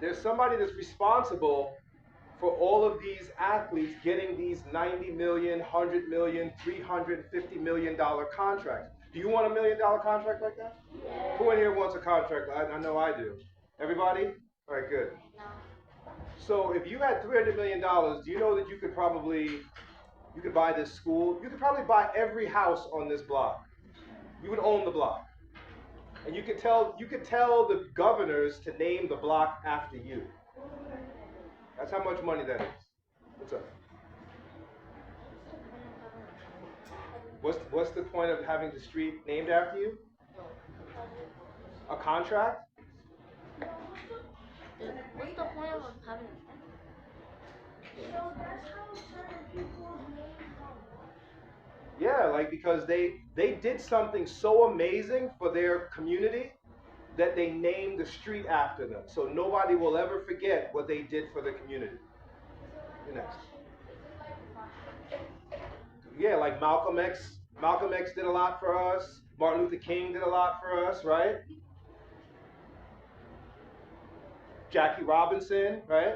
There's somebody that's responsible for all of these athletes getting these 90 million, 100 million, $350 million contracts. Do you want $1 million contract like that? Yeah. Who in here wants a contract? I know I do. Everybody? All right, good. No. So if you had $300 million, do you know that you could buy this school? You could probably buy every house on this block. You would own the block. And you could tell the governors to name the block after you. That's how much money that is. What's up? What's the point of having the street named after you? A contract? What's the point of having? Yeah, like because they did something so amazing for their community that they named the street after them. So nobody will ever forget what they did for the community. You're next. Yeah, like Malcolm X did a lot for us. Martin Luther King did a lot for us, right? Jackie Robinson, right?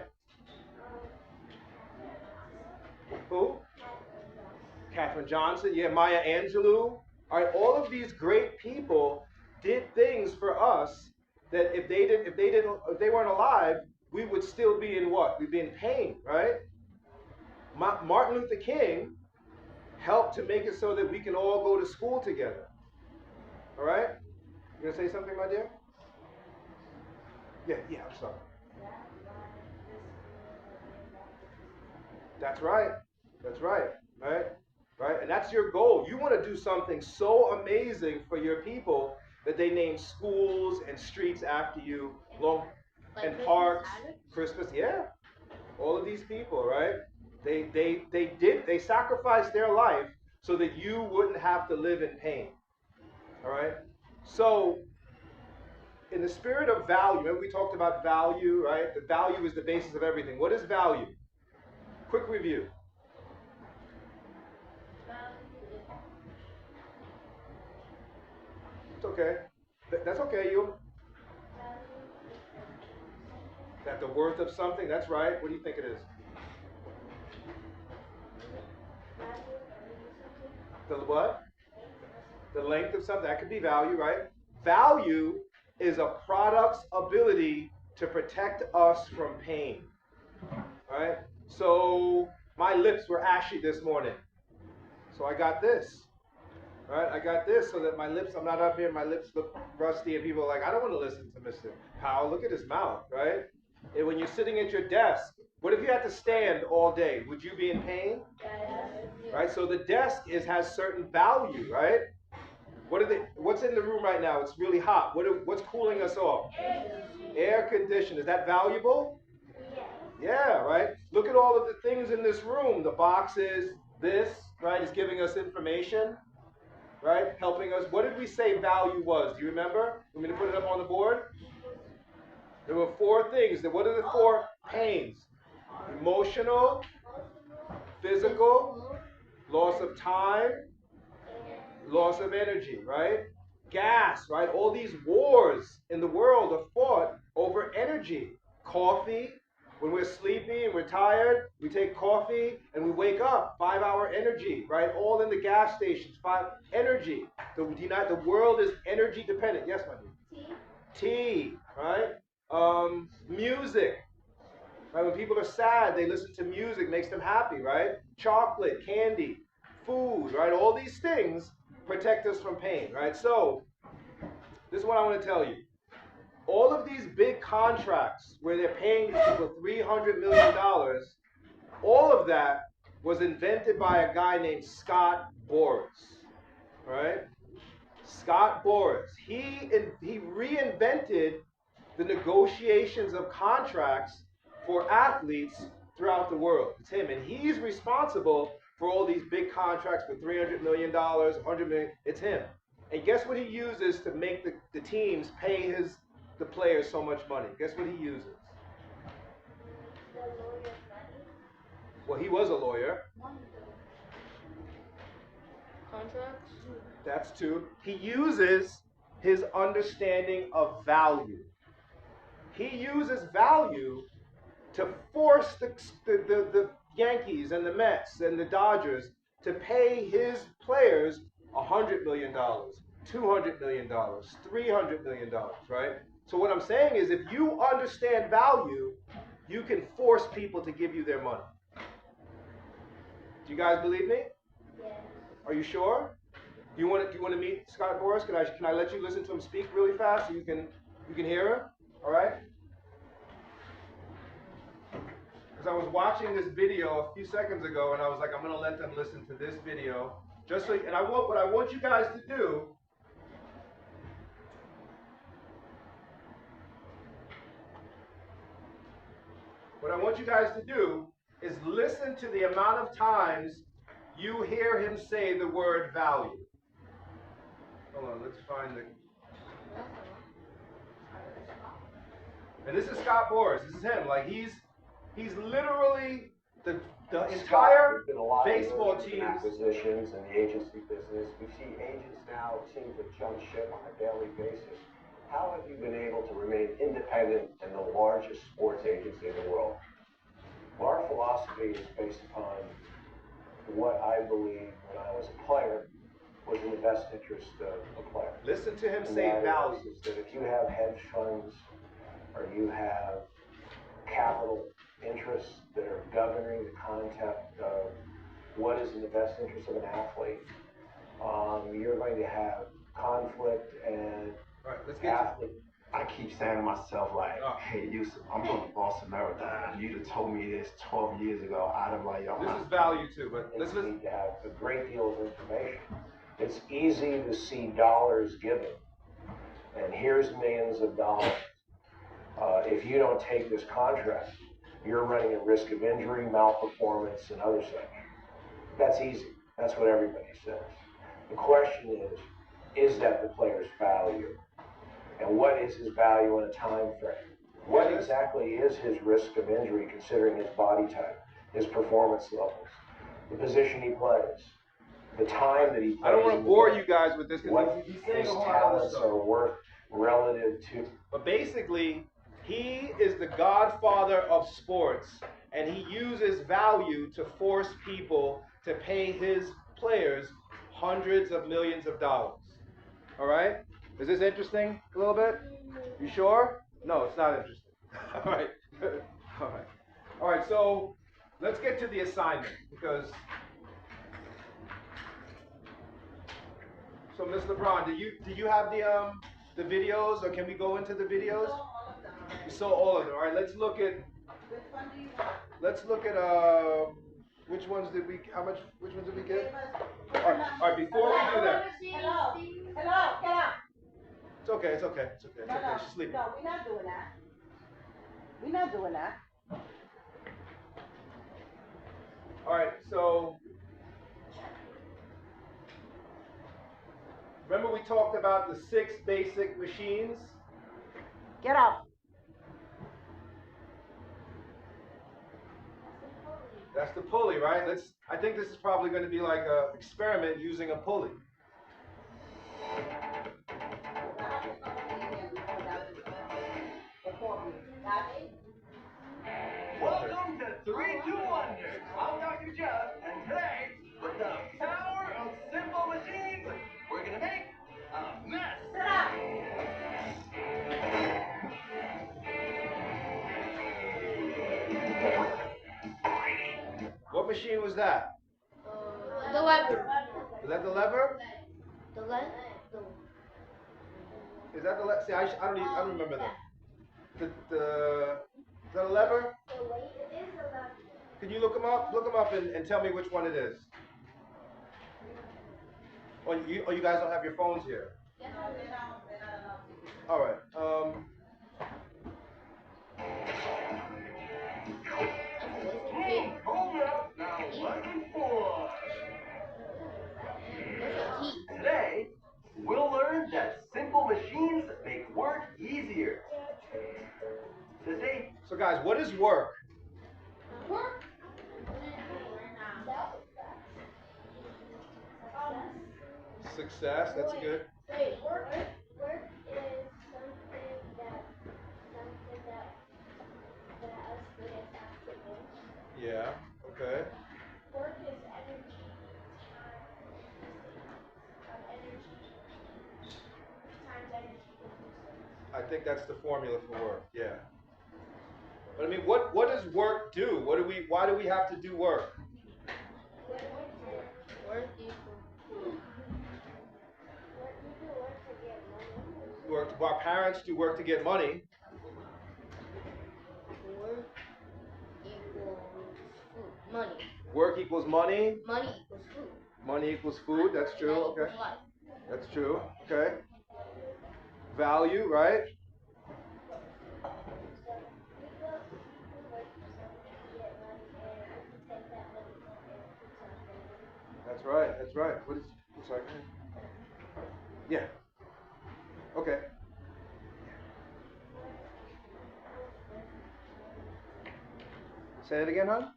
Who? Katherine Johnson, yeah, Maya Angelou. All right, all of these great people did things for us that if they weren't alive, we would still be in what? We'd be in pain, right? Martin Luther King helped to make it so that we can all go to school together. All right? You gonna say something, my dear? Yeah, I'm sorry. That's right. Right? And that's your goal. You want to do something so amazing for your people that they name schools and streets after you, and parks, Christmas, yeah. All of these people, right? They sacrificed their life so that you wouldn't have to live in pain. All right? So in the spirit of value, remember we talked about value, right? The value is the basis of everything. What is value? Quick review. It's okay. That's okay, you. That the worth of something, that's right. What do you think it is? The what? The length of something. That could be value, right? Value is a product's ability to protect us from pain. Right? So my lips were ashy this morning. So I got this. Right? I got this so that my lips, I'm not up here, my lips look rusty, and people are like, I don't want to listen to Mr. Powell. Look at his mouth, right? And when you're sitting at your desk, what if you had to stand all day? Would you be in pain? Yes. Right? So the desk has certain value, right? What's in the room right now? It's really hot. What's cooling us off? Air conditioning. Is that valuable? Yeah, right? Look at all of the things in this room. The boxes, this, right, is giving us information, right? Helping us. What did we say value was? Do you remember? Want me to put it up on the board? There were 4 things. What are the 4 pains? Emotional, physical, loss of time, loss of energy, right? Gas, right? All these wars in the world are fought over energy. Coffee, when we're sleepy and we're tired, we take coffee and we wake up. 5-hour energy, right? All in the gas stations. Energy. The world is energy dependent. Yes, my dear. Tea, right? Music. Right? When people are sad, they listen to music, makes them happy, right? Chocolate, candy, food, right? All these things protect us from pain, right? So, this is what I want to tell you. All of these big contracts where they're paying people $300 million, all of that was invented by a guy named Scott Boras, right? Scott Boras. He reinvented the negotiations of contracts for athletes throughout the world. It's him, and he's responsible for all these big contracts for $300 million, $100 million. It's him. And guess what he uses to make the teams pay the players so much money? Guess what he uses? Well, he was a lawyer. Contracts? That's 2. He uses his understanding of value. He uses value to force the Yankees and the Mets and the Dodgers to pay his players $100 million, $200 million, $300 million, right? So what I'm saying is if you understand value, you can force people to give you their money. Do you guys believe me? Yes. Are you sure? Do you want to meet Scott Boras? Can I let you listen to him speak really fast so you can hear him? All right? Because I was watching this video a few seconds ago, and I was like, I'm going to let them listen to this video, just so. And what I want you guys to do. What I want you guys to do is listen to the amount of times you hear him say the word value. Hold on, let's find the. And this is Scott Boras. This is him. Like he's literally the entire baseball team. Acquisitions and the agency business. We see agents now seem to jump ship on a daily basis. How have you been able to remain independent in the largest sports agency in the world? Well, our philosophy is based upon what I believe when I was a player was in the best interest of the player. Listen to him And say that value. is that if you have hedge funds or you have capital interests that are governing the concept of what is in the best interest of an athlete, you're going to have conflict and All right, let's get athlete. I keep saying to myself, like, hey, Yusuf, I'm on the Boston Marathon. If you'd have told me this 12 years ago, I'd have like, yo, this is value too, but it's listen. need to have a great deal of information. It's easy to see dollars given, and here's millions of dollars. If you don't take this contract, you're running a risk of injury, malperformance, and other such. That's easy. That's what everybody says. The question is that the player's value? And what is his value in a time frame? What exactly is his risk of injury considering his body type, his performance levels, the position he plays, the time that he plays? I don't want to bore you guys with this what because he's saying his a whole lot of talents stuff. are worth relative to. But basically, he is the godfather of sports, and he uses value to force people to pay his players hundreds of millions of dollars. All right? Is this interesting a little bit? You sure? No, it's not interesting. All right. All right. All right, so let's get to the assignment because. So, Ms. LeBron, do you have the videos, or can we go into the videos? You saw all of them. All right, let's look at. Which one do you want? Let's look at which ones did we? Which ones did we get? All right. Before we do that, Hello, get up. it's okay. It's okay. No, She's sleeping. no, we're not doing that. We're not doing that. All right. So remember we talked about the 6 basic machines. Get up. That's the pulley, right? I think this is probably going to be like an experiment using a pulley. Welcome to 3-2 Wonders. I'm Dr. Jeff, and today, with the power of simple machines, we're gonna make a mess. What machine was that? The lever. Was that the lever? The lever. Is that the lever? See, I don't remember that. Is that a lever? Can you look them up? Look them up and tell me which one it is. Oh, you guys don't have your phones here. All right. Hold up, now lesson 4. Today, we'll learn that simple machines make work easier. Today, So guys, what is work? Success. That's good. Wait, work is something Yeah. Okay. Work is energy, time, times energy equals I think that's the formula for work. Yeah. But I mean, what does work do? Why do we have to do work? work equals you do work to get money. Our parents do work to get money. Work equals food. Money. Work equals money. Money equals food. Money equals food. That's true. That Okay. equals life. That's true. Okay. Value, right? That's right. That's right. What is? Sorry. Yeah. Okay. Say it again, hon.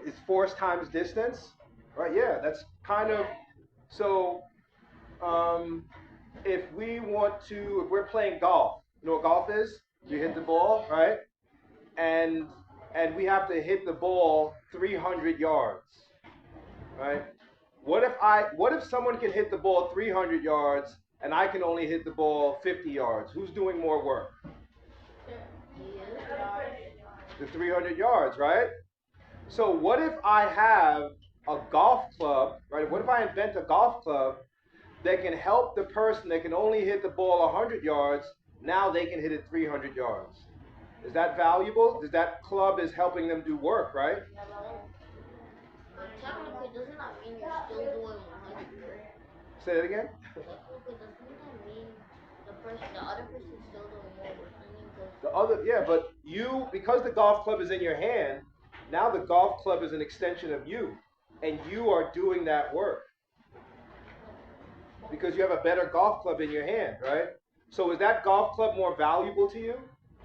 It's force times distance, right? Yeah. That's kind of so. Um, if we're playing golf, you know what golf is? You hit the ball, right? And we have to hit the ball 300 yards, right? What if someone can hit the ball 300 yards and I can only hit the ball 50 yards? Who's doing more work? The 300 yards, right? So what if I have a golf club, right? What if I invent a golf club that can help the person that can only hit the ball 100 yards, now they can hit it 300 yards? Is that valuable? Is that club is helping them do work, right? But technically, doesn't that mean you're still doing 100? Say that again? Technically, doesn't that mean the other person's still doing more work than you? But you, because the golf club is in your hand, now the golf club is an extension of you, and you are doing that work because you have a better golf club in your hand, right? So is that golf club more valuable to you?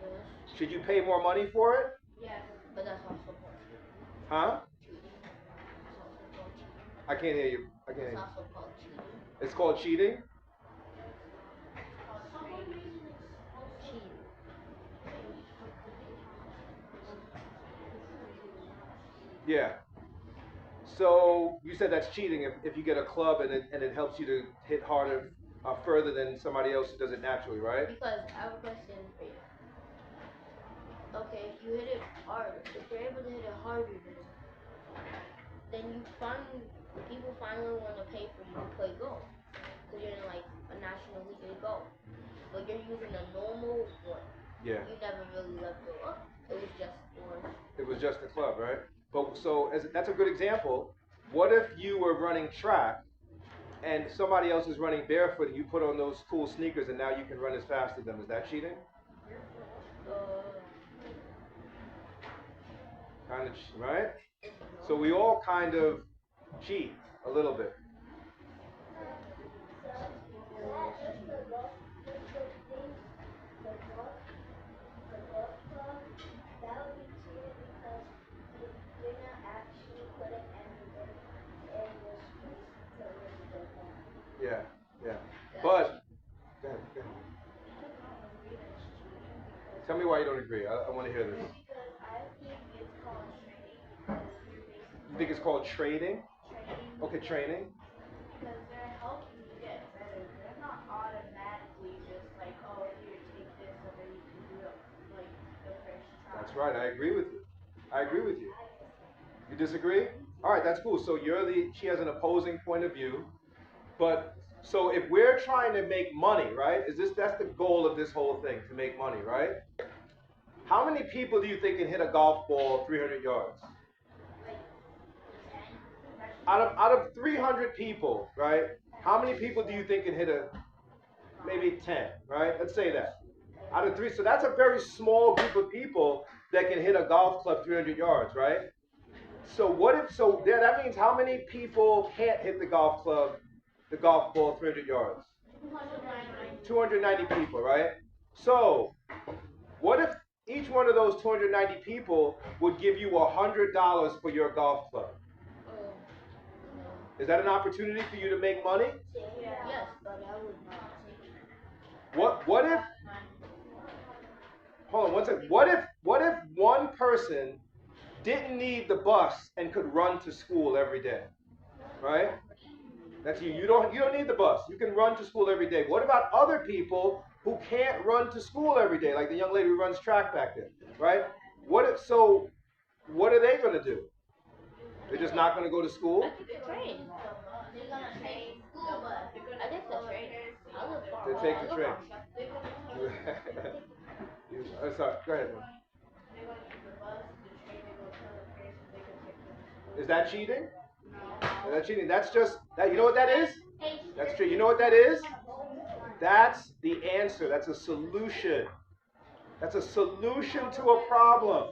Yes. Should you pay more money for it? Yes. But that's also called cheating. Huh? Cheating. It's also called cheating. I can't hear you. I can't hear It's you. also called cheating. It's called cheating? Cheating. Yeah. So you said that's cheating if you get a club and it helps you to hit harder, further than somebody else who does it naturally, right? Because I have a question for you. Okay, if you hit it harder, if you're able to hit it harder, then people finally want to pay for you to play golf. Because you're in like a national league of golf. But you're using a normal one. Yeah. You never really left it up. It was just the club, right? But so that's a good example. What if you were running track and somebody else is running barefoot and you put on those cool sneakers and now you can run as fast as them? Is that cheating? Kind of, right? So we all kind of cheat a little bit. Yeah, yeah. But, go ahead, go ahead. Tell me why you don't agree. I want to hear this. Because I think it's called trading because You think it's called trading? trading. Okay, training. Because they're helping you get better. They're not automatically just like, oh, here, take this, and then you can do it like the first try. That's right. I agree with you. I agree with you. You disagree? All right, that's cool. So she has an opposing point of view. But so if we're trying to make money, right? That's the goal of this whole thing, to make money, right? How many people do you think can hit a golf ball 300 yards? Out of 300 people, right? How many people do you think can hit maybe 10, right? Let's say that. Out of 3, so that's a very small group of people that can hit a golf club 300 yards, right? So that means how many people can't hit the golf ball 300 yards? 290 people, right? So, what if each one of those 290 people would give you $100 for your golf club? Is that an opportunity for you to make money? Yes, but I would not take it. What if? Hold on one second. What if what if one person didn't need the bus and could run to school every day, right? That's you. You don't need the bus. You can run to school every day. What about other people who can't run to school every day, like the young lady who runs track back there, right? What are they going to do? They're just not going to go to school? I think the train. They're gonna take school bus. I think the train. I live far They away. take I the live train. on- Sorry, go ahead. Is that cheating? Is that cheating? That's just that. You know what that is? That's true. You know what that is? That's the answer. That's a solution. That's a solution to a problem.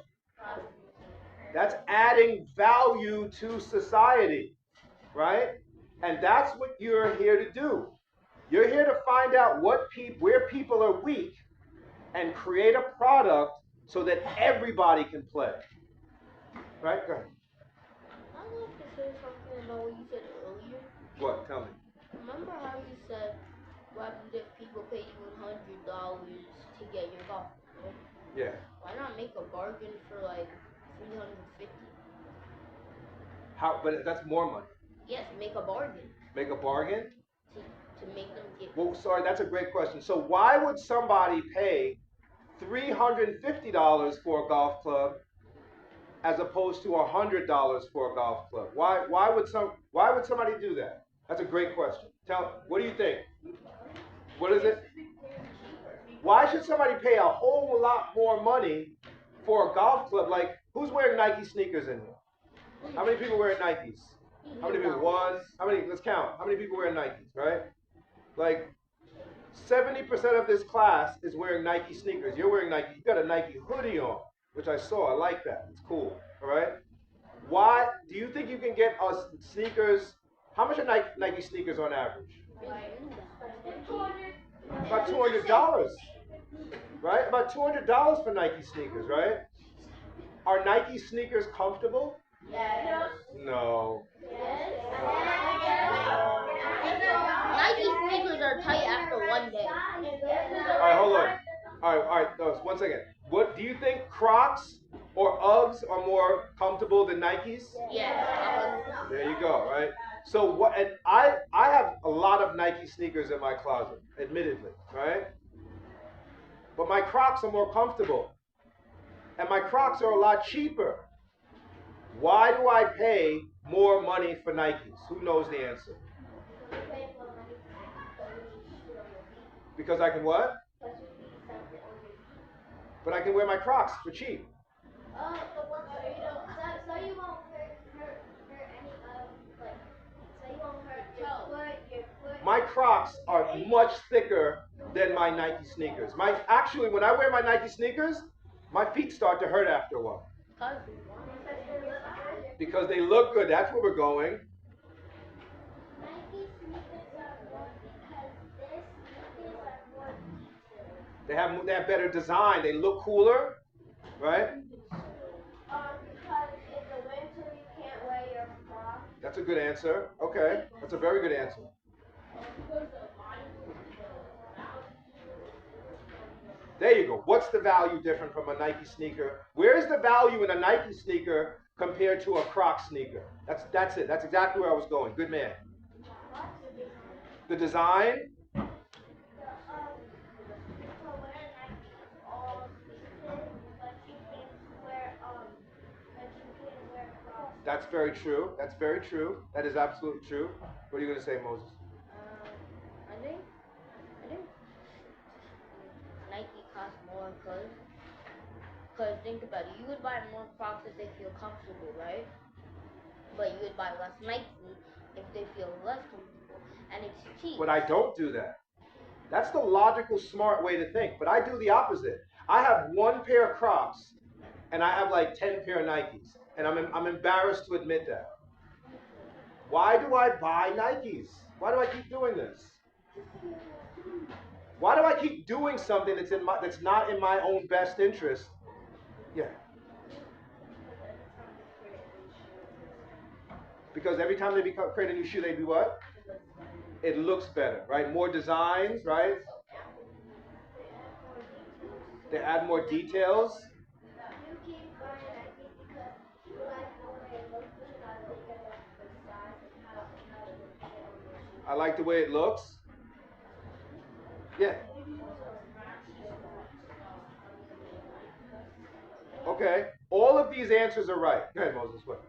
That's adding value to society, right? And that's what you're here to do. You're here to find out where people are weak and create a product so that everybody can play. Right? Go ahead. I'd like to say something about what you said earlier. What? Tell me. Remember how you said, what happens if people pay you $100 to get your golf? Yeah. Why not make a bargain for like 350? How? But that's more money. Yes, make a bargain Make a bargain? to make them get. Well, sorry, that's a great question. So why would somebody pay $350 for a golf club as opposed to $100 for a golf club? Why would somebody do that? That's a great question. What do you think? What is it? Why should somebody pay a whole lot more money for a golf club? Like, who's wearing Nike sneakers in here? How many people wearing Nikes? How many people? One. How many? Let's count. How many people wearing Nikes? Right? Like 70% of this class is wearing Nike sneakers. You're wearing Nike. You got a Nike hoodie on, which I saw. I like that. It's cool. All right. Why do you think you can get us sneakers? How much are Nike sneakers on average? About $200, right? About $200 for Nike sneakers, right? Are Nike sneakers comfortable? Yes. No. Nike sneakers are tight after one day. All right, hold on. All right. No, 1 second. What do you think? Crocs or Uggs are more comfortable than Nikes? Yes. There you go. Right. So what? And I have a lot of Nike sneakers in my closet, admittedly, right? But my Crocs are more comfortable, and my Crocs are a lot cheaper. Why do I pay more money for Nikes? Who knows the answer? Because I can what? But I can wear my Crocs for cheap. So you won't hurt any so you won't hurt your foot. My Crocs are much thicker than my Nike sneakers. Actually, when I wear my Nike sneakers, my feet start to hurt after a while. Because they look good. That's where we're going. Nike sneakers are more because their sneakers are more detailed. They have better design. They look cooler, right? Because in the winter you can't wear your Crocs. That's a good answer. Okay, that's a very good answer. There you go. What's the value different from a Nike sneaker? Where's the value in a Nike sneaker compared to a Croc sneaker? That's it. That's exactly where I was going. Good man. The design. That's very true. That's very true. That is absolutely true. What are you going to say, Moses? I think Nike costs more because think about it. You would buy more Crocs if they feel comfortable, right? But you would buy less Nike if they feel less comfortable, and it's cheap. But I don't do that. That's the logical, smart way to think. But I do the opposite. I have one pair of Crocs, and I have like 10 pair of Nikes, and I'm embarrassed to admit that. Why do I buy Nikes? Why do I keep doing this? Why do I keep doing something that's not in my own best interest? Yeah. Because every time they create a new shoe, they do what? It looks better, right? More designs, right? They add more details. I like the way it looks. Yeah. Okay. All of these answers are right. Go ahead, Moses. What?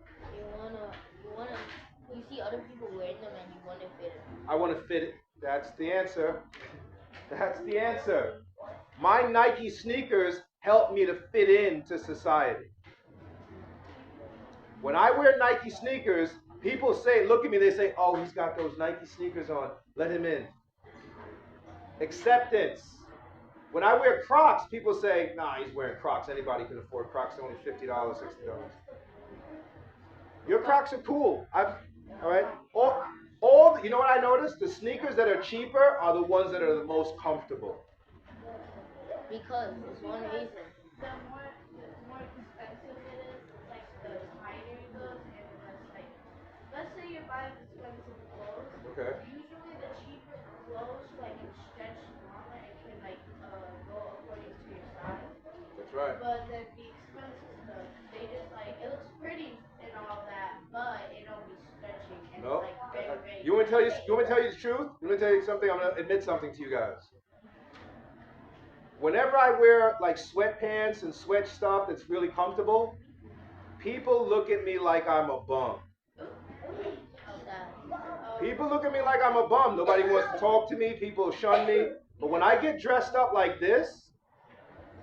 You see other people wearing them and you wanna fit it. I want to fit it. That's the answer. That's the answer. My Nike sneakers help me to fit into society. When I wear Nike sneakers, people say, look at me, they say, oh, he's got those Nike sneakers on. Let him in. Acceptance. When I wear Crocs, people say, nah, he's wearing Crocs. Anybody can afford Crocs. They're only $50, $60. Your Crocs are cool. All right? You know what I noticed? The sneakers that are cheaper are the ones that are the most comfortable. Because it's one reason. The more expensive it is, like the tighter it goes, and it's like, let's say you're buying expensive clothes. Okay. Usually the cheaper clothes like can stretch longer and can like go according to your size. That's right. But then the expensive stuff, they just like it looks pretty and all that, but it don't be stretching and No. it's like very, very. You want me to tell you the truth? You want me to tell you something? I'm going to admit something to you guys. Whenever I wear like sweatpants and sweat stuff that's really comfortable, people look at me like I'm a bum. People look at me like I'm a bum. Nobody wants to talk to me. People shun me. But when I get dressed up like this,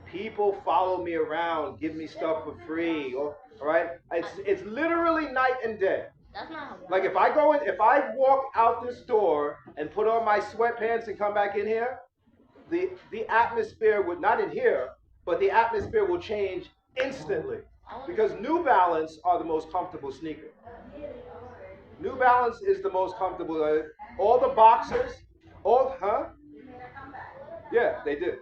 people follow me around, give me stuff for free. All right? It's literally night and day. That's not how. Like if I walk out this door and put on my sweatpants and come back in here, the atmosphere would, not in here, but the atmosphere will change instantly. Because New Balance are the most comfortable sneaker. New Balance is the most comfortable. All the boxers, yeah, they did.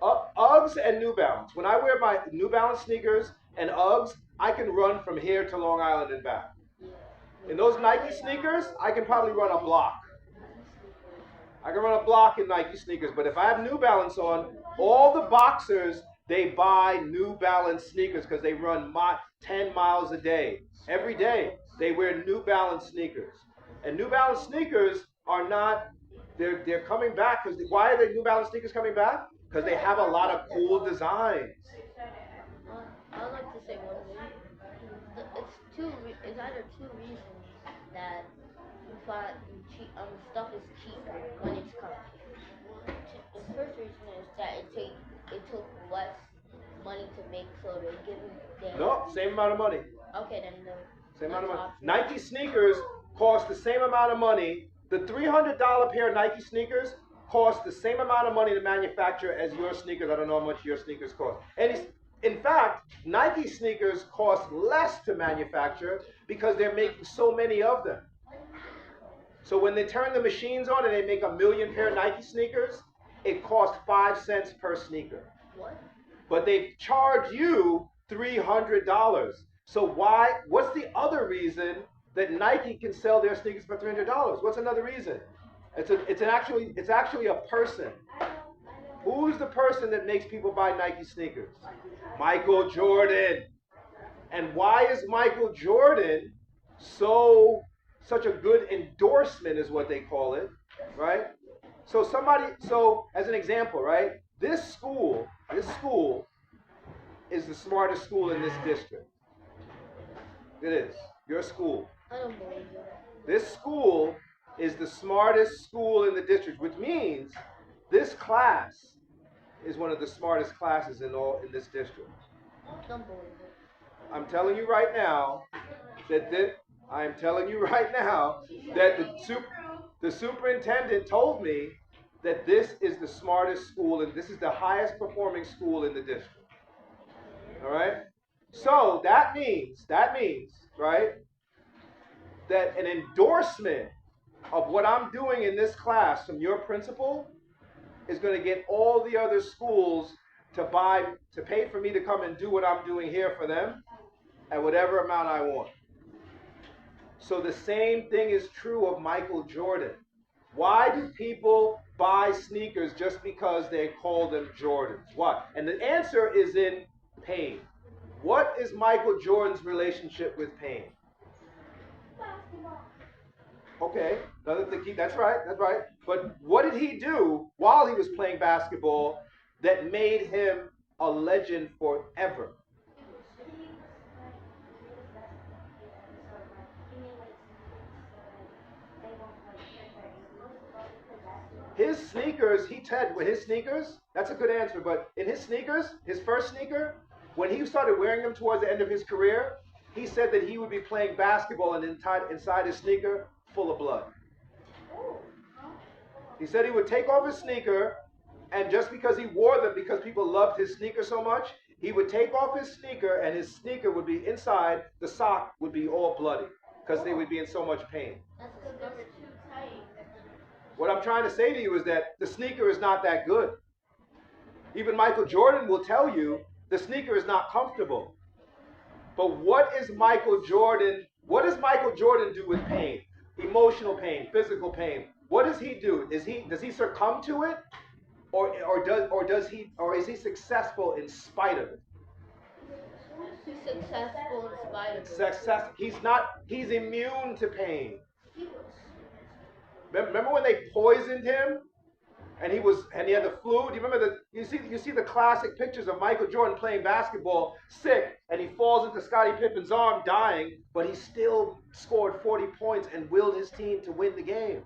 Uggs and New Balance. When I wear my New Balance sneakers and Uggs, I can run from here to Long Island and back. In those Nike sneakers, I can probably run a block. I can run a block in Nike sneakers, but if I have New Balance on, all the boxers, they buy New Balance sneakers because they run 10 miles a day. Every day, they wear New Balance sneakers. And New Balance sneakers are not, they're coming back. Why are the New Balance sneakers coming back? Because they have a lot of cool designs. I'd like to say one thing. It's either two reasons that stuff is cheaper when it's coming. The first reason is that it took less money to make, so they're giving. No, same amount of money. Okay, then same amount of money. Nike sneakers cost the same amount of money. The $300 pair of Nike sneakers cost the same amount of money to manufacture as your sneakers. I don't know how much your sneakers cost. And in fact, Nike sneakers cost less to manufacture because they're making so many of them. So when they turn the machines on and they make 1 million pair of Nike sneakers, it costs 5 cents per sneaker. What? But they charge you $300. So what's the other reason that Nike can sell their sneakers for $300? What's another reason? It's actually a person. Who's the person that makes people buy Nike sneakers? Michael Jordan. And why is Michael Jordan such a good endorsement is what they call it, right? So as an example, right? This school is the smartest school in this district. It is. Your school. I don't believe you. This school is the smartest school in the district, which means this class is one of the smartest classes in this district. Don't believe it. I'm telling you right now that the superintendent told me that this is the smartest school and this is the highest performing school in the district. All right? So that means, right, that an endorsement of what I'm doing in this class from your principal is going to get all the other schools to pay for me to come and do what I'm doing here for them at whatever amount I want. So the same thing is true of Michael Jordan. Why do people buy sneakers just because they call them Jordans? Why? And the answer is in pain. What is Michael Jordan's relationship with pain? Okay, another thing. That's right. That's right. But what did he do while he was playing basketball that made him a legend forever? His sneakers, he said, with his sneakers, that's a good answer, but in his sneakers, his first sneaker, when he started wearing them towards the end of his career, he said that he would be playing basketball and inside his sneaker full of blood. He said he would take off his sneaker, and just because he wore them, because people loved his sneaker so much, he would take off his sneaker, and his sneaker would be inside, the sock would be all bloody, because they would be in so much pain. That's discovered. What I'm trying to say to you is that the sneaker is not that good. Even Michael Jordan will tell you the sneaker is not comfortable. But what does Michael Jordan do with pain? Emotional pain, physical pain. What does he do? Does he succumb to it? Or is he successful in spite of it? He's successful in spite of it. He's immune to pain. Remember when they poisoned him and he had the flu? Do you remember you see the classic pictures of Michael Jordan playing basketball, sick, and he falls into Scottie Pippen's arm dying, but he still scored 40 points and willed his team to win the game.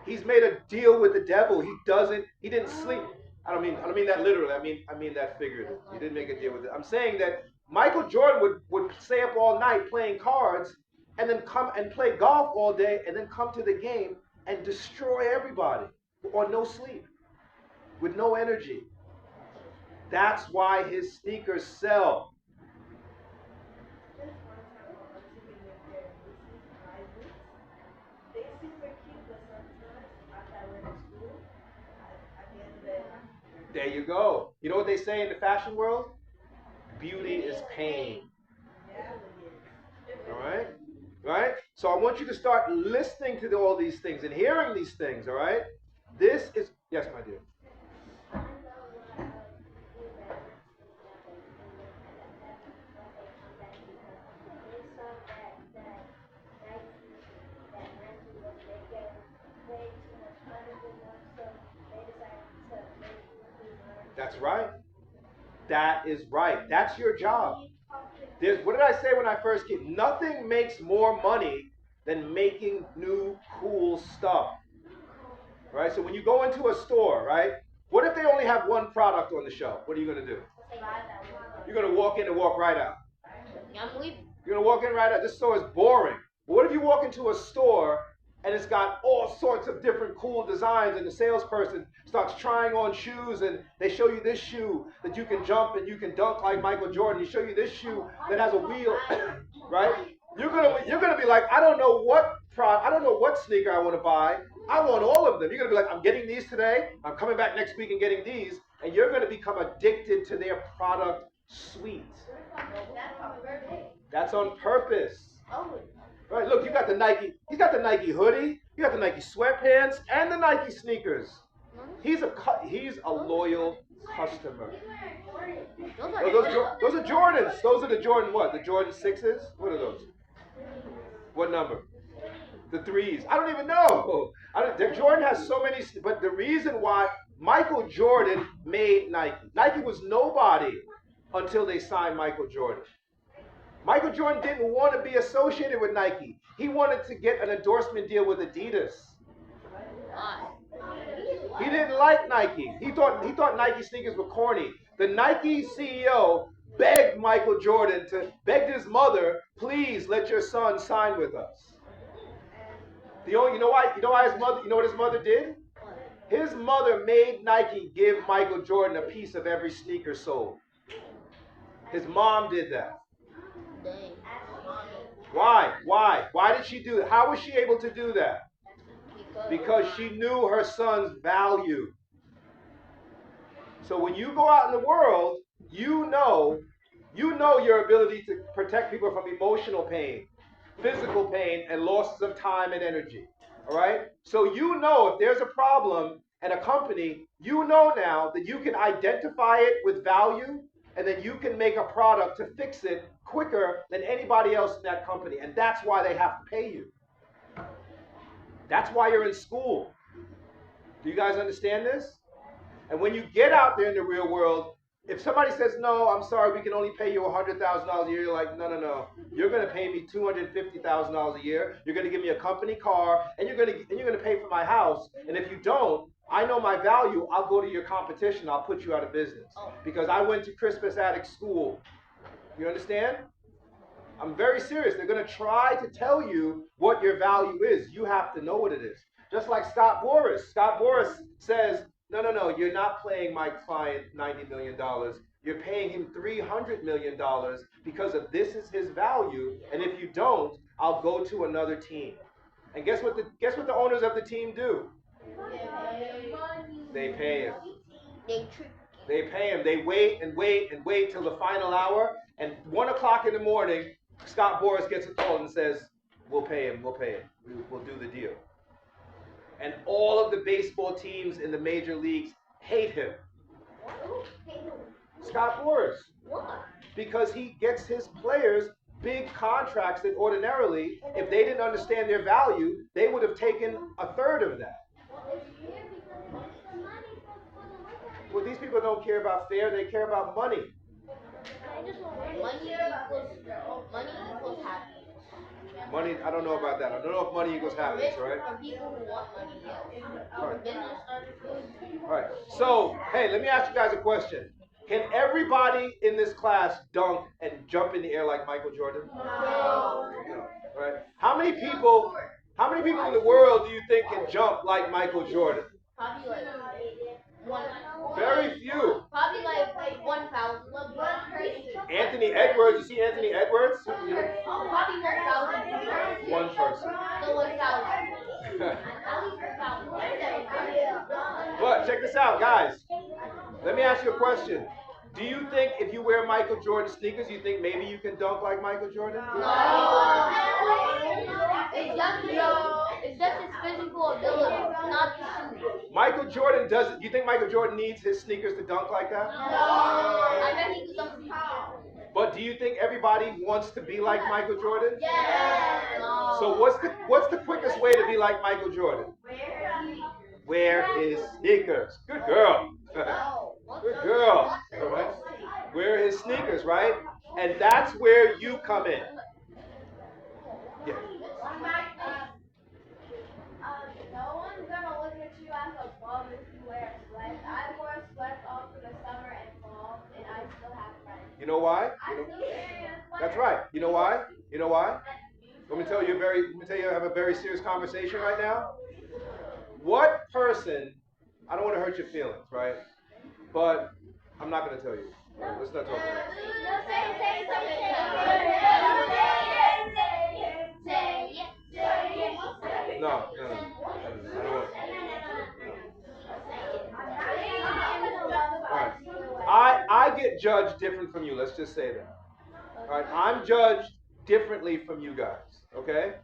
He's made a deal with the devil. He didn't sleep. I don't mean that literally. I mean that figuratively. He didn't make a deal with it. I'm saying that Michael Jordan would stay up all night playing cards and then come and play golf all day and then come to the game and destroy everybody on no sleep, with no energy. That's why his sneakers sell. There you go. You know what they say in the fashion world? Beauty is pain. All right? Right? So I want you to start listening to all these things and hearing these things, all right? This is, yes, my dear. That's right. That is right. That's your job. What did I say when I first came? Nothing makes more money than making new cool stuff. Right? So when you go into a store, right? What if they only have one product on the shelf? What are you going to do? You're going to walk in and walk right out. I'm leaving. You're going to walk in right out. This store is boring. But what if you walk into a store and it's got all sorts of different cool designs, and the salesperson starts trying on shoes, and they show you this shoe that you can jump and you can dunk like Michael Jordan. They show you this shoe that has a wheel, right? You're gonna be like, I don't know what sneaker I want to buy. I want all of them. You're gonna be like, I'm getting these today. I'm coming back next week and getting these, and you're gonna become addicted to their product suite. That's on purpose. Right, look, you got the Nike. He's got the Nike hoodie. You got the Nike sweatpants and the Nike sneakers. He's a loyal customer. Those are Jordans. Those are the Jordan what? The Jordan 6s? What are those? What number? The 3s. I don't even know. Jordan has so many, but the reason why Michael Jordan made Nike. Nike was nobody until they signed Michael Jordan. Michael Jordan didn't want to be associated with Nike. He wanted to get an endorsement deal with Adidas. He didn't like Nike. He thought Nike sneakers were corny. The Nike CEO begged his mother, please let your son sign with us. You know what his mother did? His mother made Nike give Michael Jordan a piece of every sneaker sold. His mom did that. Why? Why did she do that? How was she able to do that? Because she knew her son's value. So when you go out in the world, you know your ability to protect people from emotional pain, physical pain, and losses of time and energy. All right? So you know if there's a problem in a company, you know now that you can identify it with value and then you can make a product to fix it quicker than anybody else in that company. And that's why they have to pay you. That's why you're in school. Do you guys understand this? And when you get out there in the real world, if somebody says, no, I'm sorry, we can only pay you $100,000 a year, you're like, no. You're going to pay me $250,000 a year. You're going to give me a company car, and you're going to pay for my house. And if you don't, I know my value. I'll go to your competition. I'll put you out of business because I went to Crispus Attucks School. You understand? I'm very serious. They're going to try to tell you what your value is. You have to know what it is. Just like Scott Boras. Scott Boras says, no, you're not paying my client $90 million. You're paying him $300 million because of this is his value. And if you don't, I'll go to another team. And guess what the owners of the team do? They pay him. They pay him. They wait till the final hour. And 1 o'clock in the morning, Scott Boras gets a call and says, we'll pay him. We'll do the deal. And all of the baseball teams in the major leagues hate him. Scott Boras. Why? Because he gets his players big contracts that ordinarily, if they didn't understand their value, they would have taken a third of that. Well, these people don't care about fair, they care about money. Money equals happiness. Money, I don't know about that. I don't know if money equals happiness, right? For people who want money, yes. Right. Business starters. All right. So, hey, let me ask you guys a question. Can everybody in this class dunk and jump in the air like Michael Jordan? No. No. Right? How many people in the world do you think can jump like Michael Jordan? Probably like one. Very few. Probably like 1,000. Anthony Edwards, you see Anthony Edwards? Probably 1,000. One person. So 1,000. At least 1,000. But check this out, guys. Let me ask you a question. Do you think if you wear Michael Jordan sneakers, you think maybe you can dunk like Michael Jordan? No. It's just his physical ability, not the shoes. Michael Jordan doesn't. You think Michael Jordan needs his sneakers to dunk like that? No. I bet he could dunk. But do you think everybody wants to be like Michael Jordan? Yes. No. So what's the quickest way to be like Michael Jordan? Wear his sneakers. Good girl. Good girl. All right. Wear his sneakers, right? And that's where you come in. Yeah. No one's gonna look at you as a bum if you wear sweats. I wore sweats all through the summer and fall, and I still have friends. You know why? That's right. You know why? You know why? Let me tell you I have a very serious conversation right now. What person, I don't want to hurt your feelings, right? But I'm not going to tell you. Right, let's not talk about it. No. I don't want I get judged different from you. Let's just say that. All right, I'm judged differently from you guys. Okay,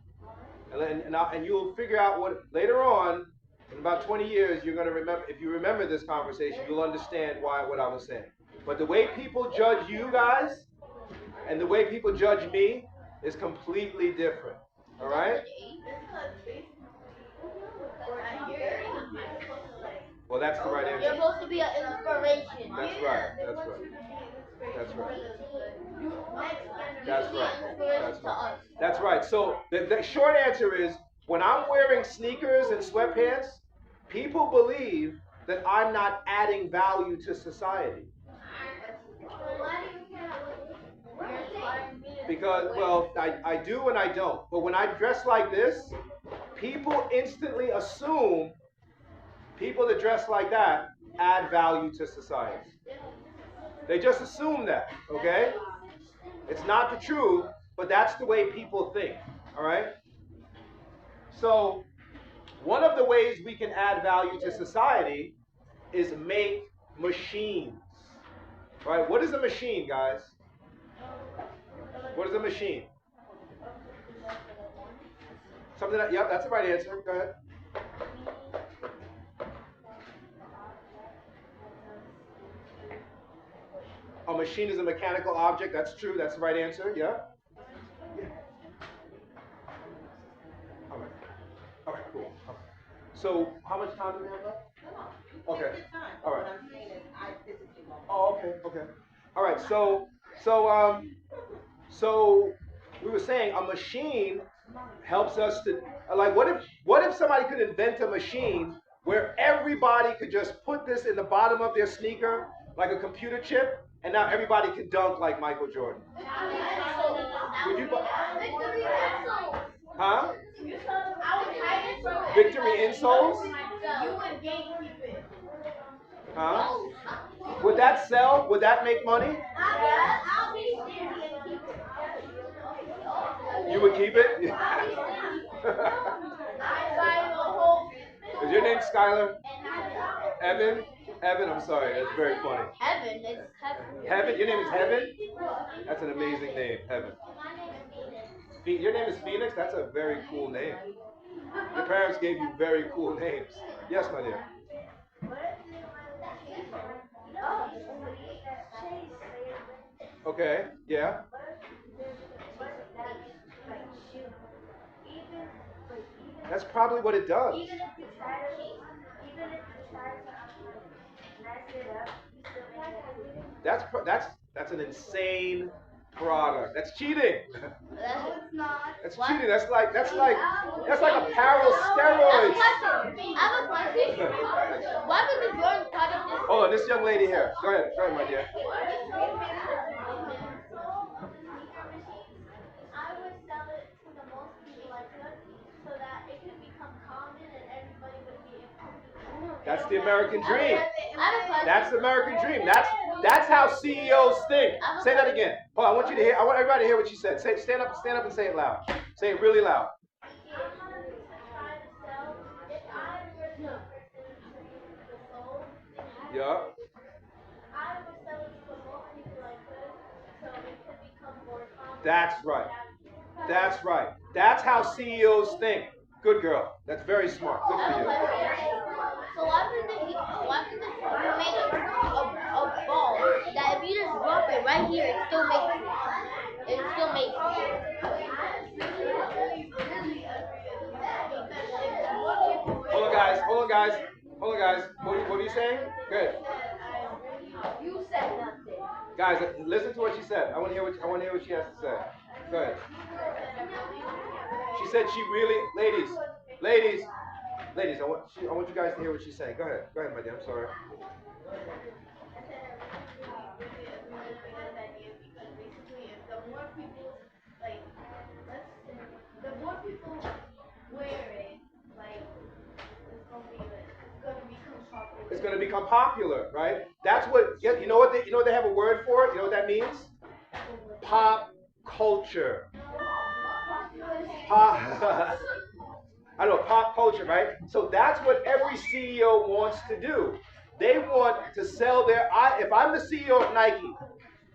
and you'll figure out what later on. In about 20 years, you're going to remember. If you remember this conversation, you'll understand what I was saying. But the way people judge you guys and the way people judge me is completely different. All right? Well, that's the right answer. You're supposed to be an inspiration. That's right. That's right. So the short answer is, when I'm wearing sneakers and sweatpants, people believe that I'm not adding value to society. Because, well, I do and I don't. But when I dress like this, people instantly assume people that dress like that add value to society. They just assume that, okay? It's not the truth, but that's the way people think, all right? So, one of the ways we can add value to society is make machines. Right? What is a machine, guys? What is a machine? Something that, yep, that's the right answer. Go ahead. A machine is a mechanical object. That's true. That's the right answer. Yeah. All right. All right. Cool. Okay. So how much time do we have left? Okay. All right. What I'm saying is, I physically won't. Oh, okay. Okay. All right. So we were saying a machine helps us to like what if somebody could invent a machine where everybody could just put this in the bottom of their sneaker like a computer chip and now everybody can dunk like Michael Jordan. Would you huh? Victory insoles? Huh? Would that sell? Would that make money? You would keep it? Is your name Skylar? Evan? Evan, I'm sorry, that's very funny. Heaven, it's heaven. Heaven? Your name is Heaven? That's an amazing name, Heaven. Your name is Phoenix? That's a very cool name. Your parents gave you very cool names. Yes, my dear. Okay, yeah. That's probably what it does. Even if you try to mess it up, you still make it. That's an insane product. That's cheating. That's cheating. That's like a pair of steroids. I have a question. Why would the Jordan product is Hold on, this young lady here. Go ahead, my dear. I would sell it to the most people I could so that it could become common and everybody would be able to. That's the American dream. I have a question. That's the American dream. That's how CEOs think. Say that again. Hold on, I want you to hear. I want everybody to hear what she said. Stand up and say it loud. Say it really loud. Yeah. I would sell it to the most people I could so it could become more common. That's right. That's right. That's how CEOs think. Good girl. That's very smart. Good for you. So why would you make a ball that if you just drop it right here, it still makes it? It still makes it. Hold on, guys. What are you saying? Good. You said nothing. Guys, listen to what she said. I want to hear what she has to say. Go ahead. She said she really, ladies. I want you guys to hear what she's saying. Go ahead, my dear. I'm sorry. The more people wear it, like it's gonna become popular. It's going to become popular, right? That's what. You know what they have a word for it. You know what that means? Pop culture. Pop. I know, pop culture, right? So that's what every CEO wants to do. They want to sell if I'm the CEO of Nike,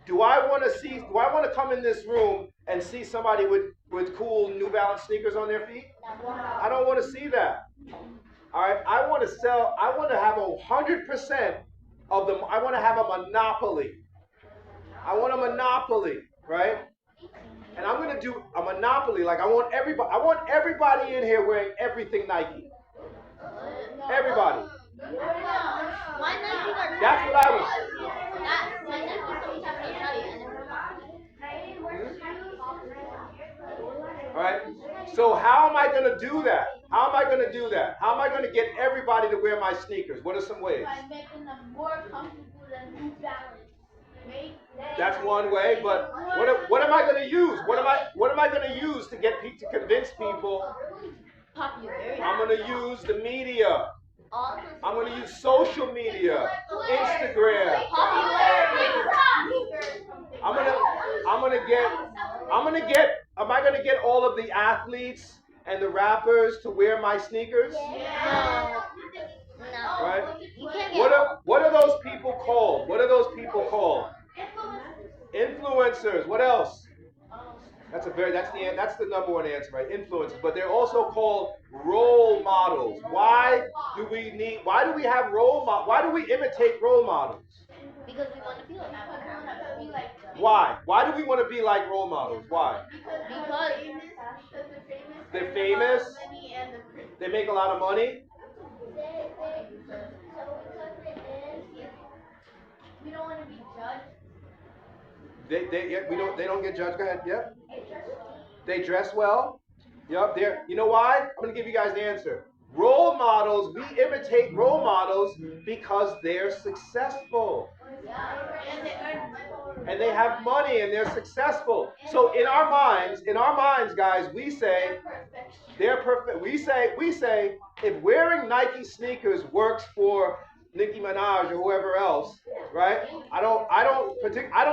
do I want to come in this room and see somebody with cool New Balance sneakers on their feet? I don't want to see that. All right, I want to have 100% of them. I want to have a monopoly. I want a monopoly, right? And I'm gonna do a monopoly. Like I want everybody in here wearing everything Nike. Everybody. Why Nike are That's what I want. My Nike sometimes have All right. So how am I gonna do that? How am I gonna do that? How am I gonna get everybody to wear my sneakers? What are some ways? By making them more comfortable than New Balance. That's one way, but what am I going to use? What am I going to use to convince people? popularity. I'm going to use the media. I'm going to use social media, Instagram. Am I going to get all of the athletes and the rappers to wear my sneakers? No. Right? What are those people called? Influencers. What else? That's the number one answer, right? Influencers. But they're also called role models. Why do we imitate role models? Because we want to be like Why? Why do we want to be like role models? Why? Because They're famous. They make a lot of money. We don't want to be judged. They don't get judged. Go ahead. Yep. They dress well. Yep. You know why? I'm gonna give you guys the answer. Role models. We imitate role models because they're successful. And they have money and they're successful. So in our minds, guys, we say they're perfect. We say if wearing Nike sneakers works for Nicki Minaj or whoever else, right? I don't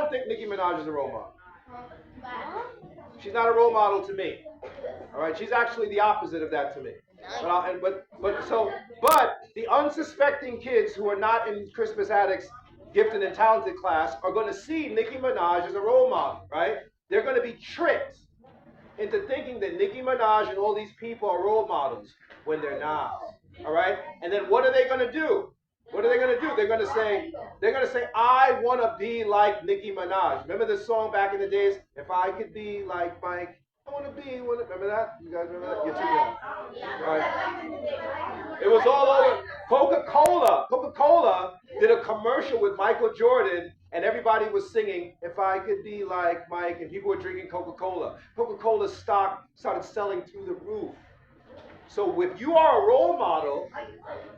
think Nicki Minaj is a role model. She's not a role model to me. All right, she's actually the opposite of that to me. But the unsuspecting kids who are not in Crispus Attucks gifted and talented class are going to see Nicki Minaj as a role model, right? They're going to be tricked into thinking that Nicki Minaj and all these people are role models when they're not. All right? And then what are they going to do? What are they going to do? They're going to say, I want to be like Nicki Minaj. Remember the song back in the days? If I could be like Mike, I want to be. Remember that? You guys remember that? You're too young. All right. It was all over. Coca-Cola did a commercial with Michael Jordan, and everybody was singing, if I could be like Mike, and people were drinking Coca-Cola. Coca-Cola's stock started selling through the roof. So if you are a role model,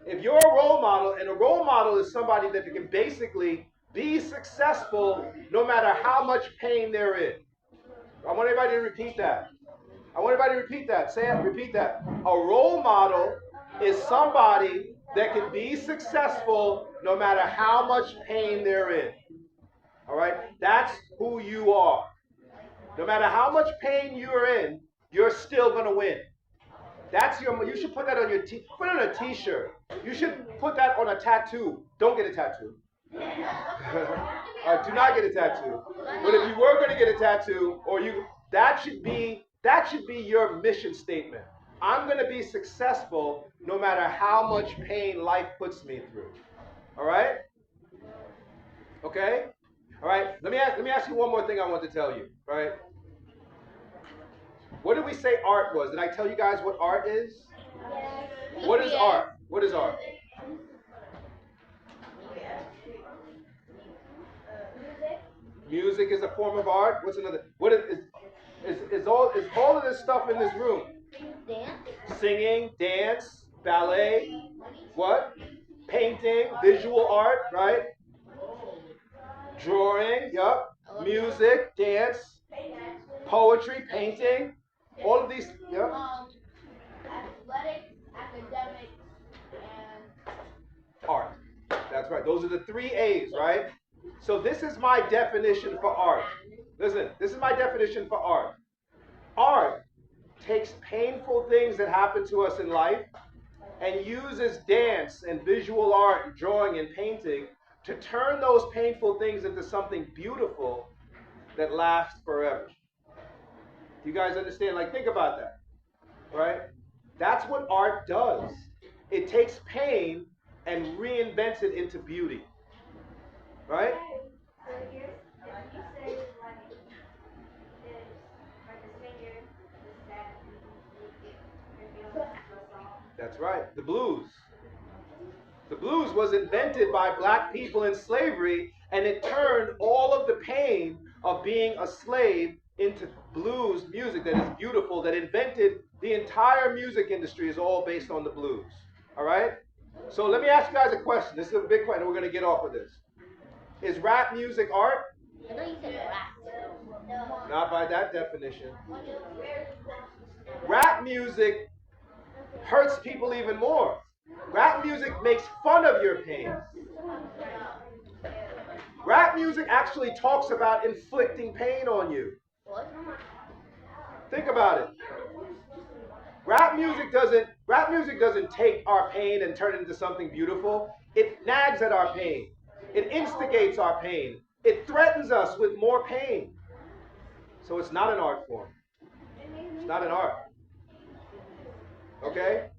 and a role model is somebody that can basically be successful no matter how much pain they're in. I want everybody to repeat that. Say it, repeat that. A role model is somebody that can be successful no matter how much pain they're in. All right? That's who you are. No matter how much pain you're in, you're still going to win. You should put that on put it on a t-shirt. You should put that on a tattoo. Don't get a tattoo. Do not get a tattoo. But if you were going to get a tattoo, that should be your mission statement. I'm going to be successful no matter how much pain life puts me through. All right? Okay? All right. Let me ask you one more thing I want to tell you. All right? What did we say art was? Did I tell you guys what art is? Yes. What is art? What is art? Music is a form of art. What's another? What is all of this stuff in this room? Dance. Singing, dance, ballet, what? Painting, visual art, right? Drawing, yup. Music, dance, poetry, painting. All of these, yup. Athletics, academics, and Art. That's right. Those are the 3 A's, right? So this is my definition for art. Listen, this is my definition for art. Art takes painful things that happen to us in life and uses dance and visual art and drawing and painting to turn those painful things into something beautiful that lasts forever. Do you guys understand? Like, think about that, right? That's what art does. It takes pain and reinvents it into beauty, right? so here's, if you say like if like a singer is sad, if you listen to a song. That's right. The blues. The blues was invented by black people in slavery, and it turned all of the pain of being a slave into blues music that is beautiful, that invented the entire music industry is all based on the blues. All right? So let me ask you guys a question. This is a big question. We're going to get off of this. Is rap music art? I thought you said rap. Not by that definition. Rap music hurts people even more. Rap music makes fun of your pain. Rap music actually talks about inflicting pain on you. What? Think about it. Rap music doesn't take our pain and turn it into something beautiful. It nags at our pain. It instigates our pain. It threatens us with more pain. So it's not an art form. It's not an art. Okay?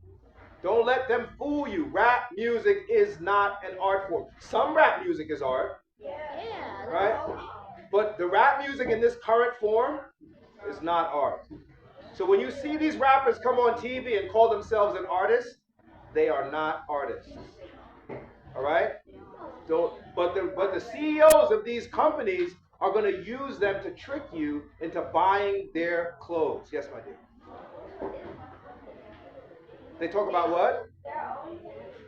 Don't let them fool you. Rap music is not an art form. Some rap music is art. right? But the rap music in this current form is not art. So when you see these rappers come on TV and call themselves an artist, they are not artists. All right? But the CEOs of these companies are going to use them to trick you into buying their clothes. Yes, my dear. They talk about what?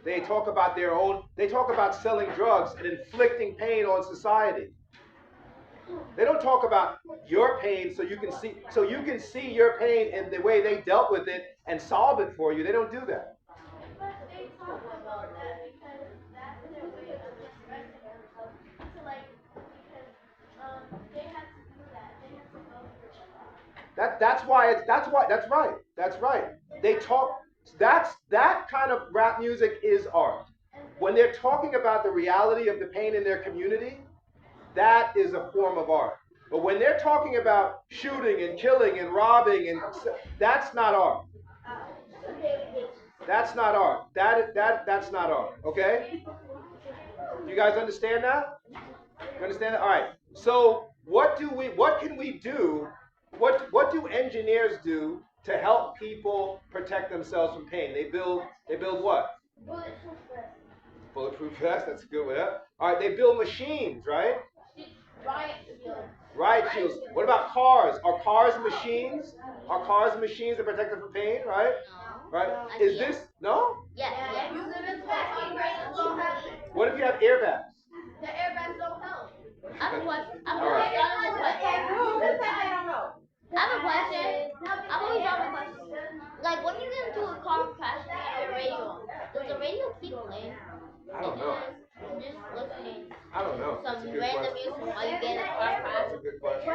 They talk about their own. They talk about selling drugs and inflicting pain on society. They don't talk about your pain so you can see your pain in the way they dealt with it and solve it for you. They don't do that. But they talk about that because that's their way of expressing themselves. So like because they had to do that. They had to go through a lot. That's right. That's right. They talk that kind of rap music is art. When they're talking about the reality of the pain in their community, that is a form of art. But when they're talking about shooting and killing and robbing and that's not art. That's not art. That's not art. Okay? You guys understand that? You understand that? All right. So what can we do? What do engineers do to help people protect themselves from pain? They build what? Bulletproof vest. That's a good one. Yeah? All right. They build machines, right? Riot shields. What about cars? Are cars machines? Are cars machines that protect them from pain? Right? Right. Is this no? Yes. What if you have airbags? The airbags don't help. I have a question. All right. I've always had a question. Like when you get into a car crash and you have a radio on, does the radio keep playing? I don't know. Just listening. I don't know. That's a Some good random question. music while you get in a car crash. That's a good question.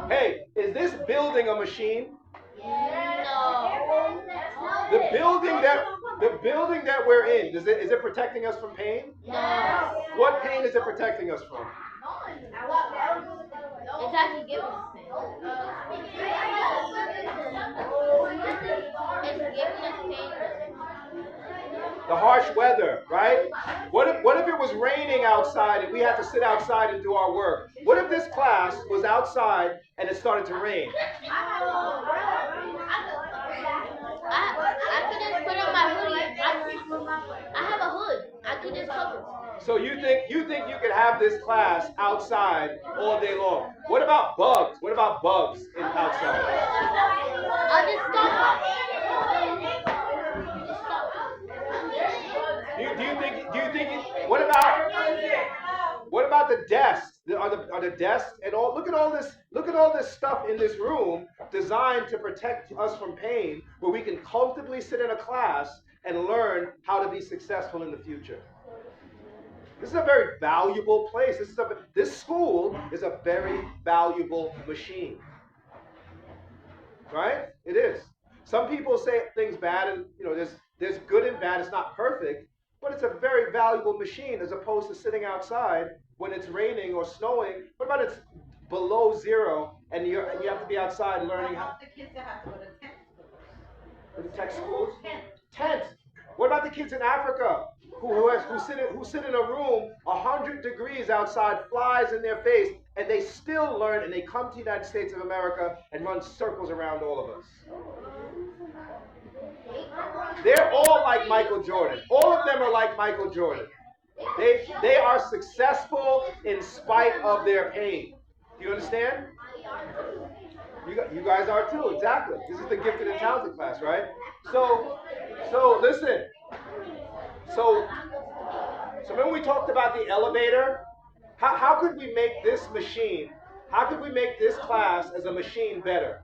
Hey, is this building a machine? No. The building that we're in, is it protecting us from pain? No. What pain is it protecting us from? It's actually giving us pain. It's giving us pain. The harsh weather, right? What if it was raining outside and we had to sit outside and do our work? What if this class was outside and it started to rain? I could just put on my hoodie. I have a hood. I could just cover. So you think you could have this class outside all day long? What about bugs? What about bugs outside? I'll just stop. Do you think what about the desks? Are the desks and all? Look at all this stuff in this room designed to protect us from pain, where we can comfortably sit in a class and learn how to be successful in the future. This is a very valuable place. This school is a very valuable machine. Right? It is. Some people say things bad, and there's good and bad. It's not perfect, but it's a very valuable machine as opposed to sitting outside when it's raining or snowing. What about it's below zero and you have to be outside learning how? The kids that have to go to tent schools. Tech schools? Tent. What about the kids in Africa who sit in a room 100 degrees outside, flies in their face, and they still learn, and they come to the United States of America and run circles around all of us? They're all like Michael Jordan. All of them are like Michael Jordan. They are successful in spite of their pain. Do you understand? You guys are too, exactly. This is the gifted and talented class, right? So listen. So remember we talked about the elevator? How could we make this machine, how could we make this class as a machine better?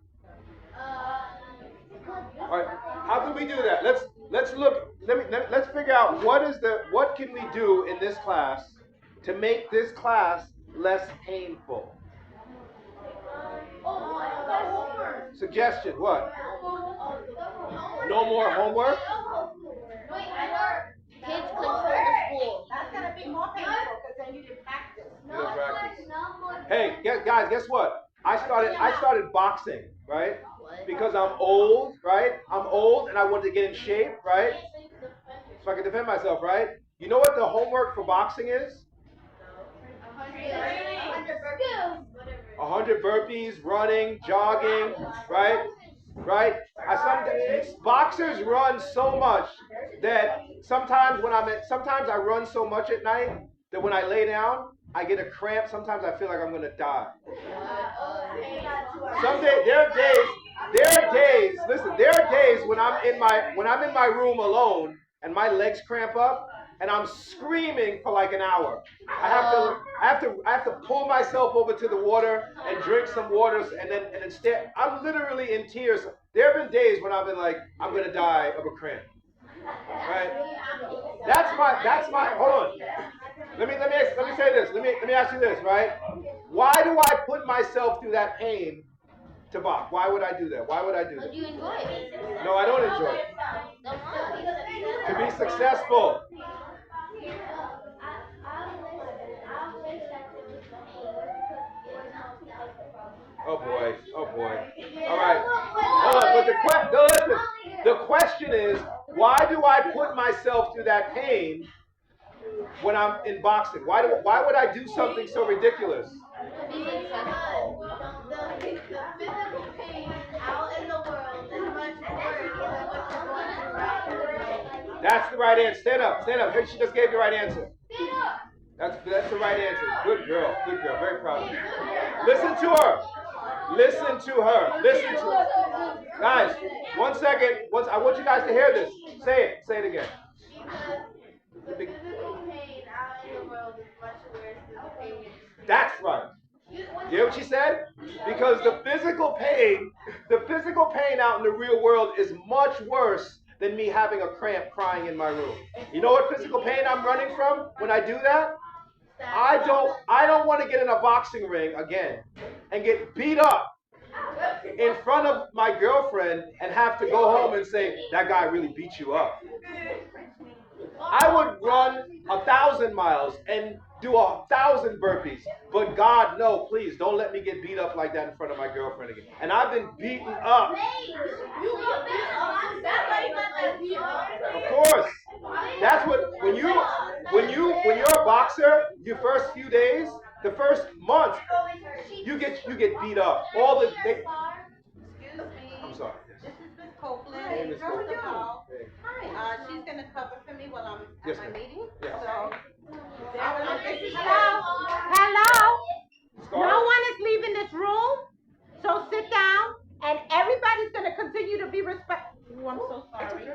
All right, how can we do that? Let's look. Let's figure out what can we do in this class to make this class less painful. Suggestion, what? No more homework? Kids control the school. That's gonna be more painful because then you didn't practice. You don't practice. Hey, guys, guess what? I started boxing, right? Because I'm old, right? I'm old and I wanted to get in shape, right? So I can defend myself, right? You know what the homework for boxing is? 100 burpees, running, jogging, right? Right? Boxers run so much that sometimes I run so much at night that when I lay down, I get a cramp. Sometimes I feel like I'm gonna die. There are days when I'm in my room alone and my legs cramp up and I'm screaming for like an hour. I have to pull myself over to the water and drink some waters and then stare. I'm literally in tears. There have been days when I've been like, I'm gonna die of a cramp. Right? That's my hold on. Let me say this. Let me ask you this, right? Why do I put myself through that pain to box? Why would I do that? Why would I do that? Do you enjoy it? No, I don't enjoy it. To be successful. Oh boy. Oh boy. All right. Hold on. But the question is, why do I put myself through that pain when I'm in boxing? Why would I do something so ridiculous? The physical pain out in the world is much worse than what you're going through right now. That's the right answer. Stand up. Stand up. Hey, she just gave the right answer. That's the right answer. Good girl. Good girl. Very proud of you. Listen to her. Listen to her. Listen to her. Guys, 1 second. I want you guys to hear this. Say it. Say it again. The physical pain out in the world is much worse than the pain. That's right. You hear what she said? Because the physical pain out in the real world is much worse than me having a cramp crying in my room. You know what physical pain I'm running from when I do that? I don't want to get in a boxing ring again and get beat up in front of my girlfriend and have to go home and say, that guy really beat you up. I would run 1,000 miles and do 1,000 burpees. But God, no, please, don't let me get beat up like that in front of my girlfriend again. And I've been beaten up. Of course. That's what when you're a boxer, your first few days, the first month, you get beat up. I'm sorry. This is Miss Copeland. Hey, Miss First Copeland. of all, Hey. hi. She's gonna cover for me while I'm Yes, at my ma'am. meeting. Yes. So, hello. No one is leaving this room. So sit down, and everybody's gonna continue to be respectful. Oh, I'm so sorry.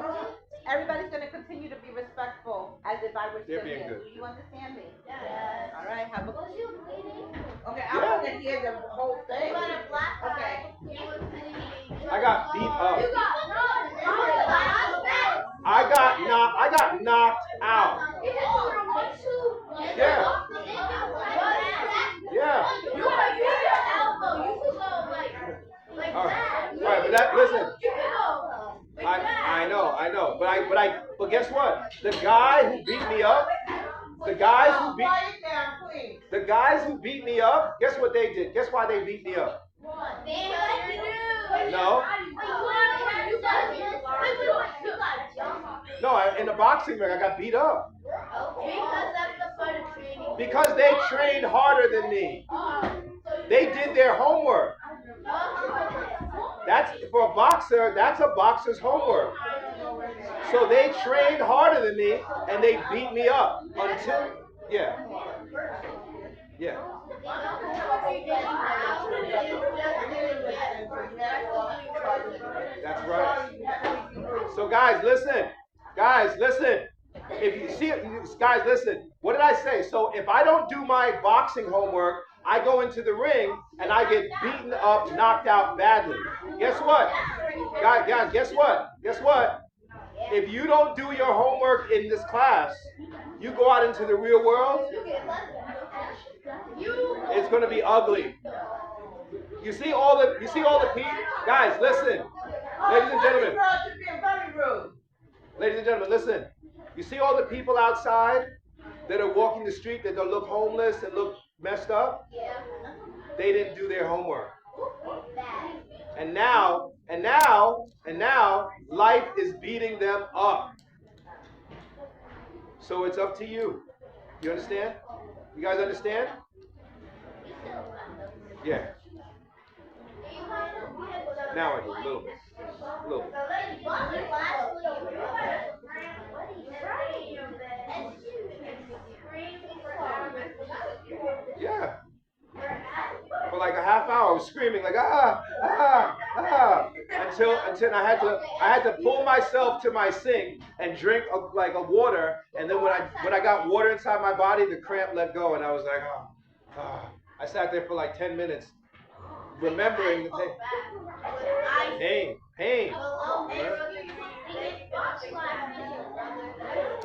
Everybody's gonna continue to be respectful as if I were They're still being here. good. Do you understand me? Yes. All right. Have a. Okay, I want to hear the whole thing. Okay. I got beat up. You got I got knocked out. Yeah. Yeah. All right, listen. I know. But guess what? The guy who beat me up, the guys who beat me up, guess what they did? Guess why they beat me up? No. No, in the boxing ring, I got beat up. Because they trained harder than me. They did their homework. For a boxer, that's a boxer's homework. So they trained harder than me and they beat me up until, yeah. That's right. So guys, listen. If you see it, guys, listen. What did I say? So if I don't do my boxing homework, I go into the ring and I get beaten up, knocked out badly. Guess what? Guys, guess what? Guess what? If you don't do your homework in this class, you go out into the real world, it's going to be ugly. You see all the people. Guys, listen. Ladies and gentlemen. Ladies and gentlemen, listen. You see all the people outside that are walking the street that look homeless and look messed up? They didn't do their homework. And now, life is beating them up. So it's up to you. You understand? You guys understand? Yeah. Now I do a little bit. A little bit. Yeah. For like a half hour, I was screaming like until I had to pull myself to my sink and drink like a water, and then when I got water inside my body, the cramp let go, and I was like, I sat there for like 10 minutes, remembering the pain.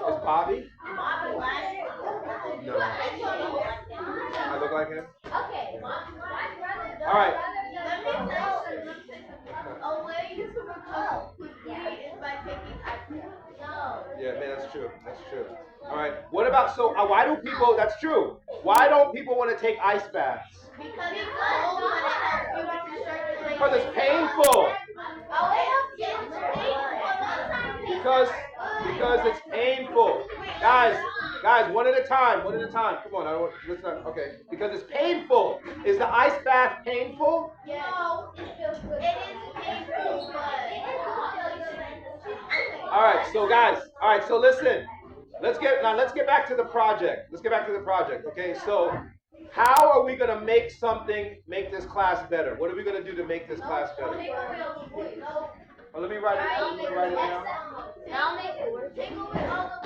Is Bobby? No. I look like him? Okay. All right. A way to recover quickly is by taking ice. No. Yeah, man, that's true. That's true. All right. What about why do people? That's true. Why don't people want to take ice baths? Because it's cold, but it helps you to circulate. Because it's painful. Because it's painful. Guys, one at a time. Come on, I don't. Let's not. Okay. Because it's painful. Is the ice bath painful? No, it feels good. It is painful, but all right, so guys. All right, so listen. Let's get back to the project. Okay, so how are we gonna make this class better? What are we gonna do to make this class better? Let me write it down. I'll make it work. Take away all the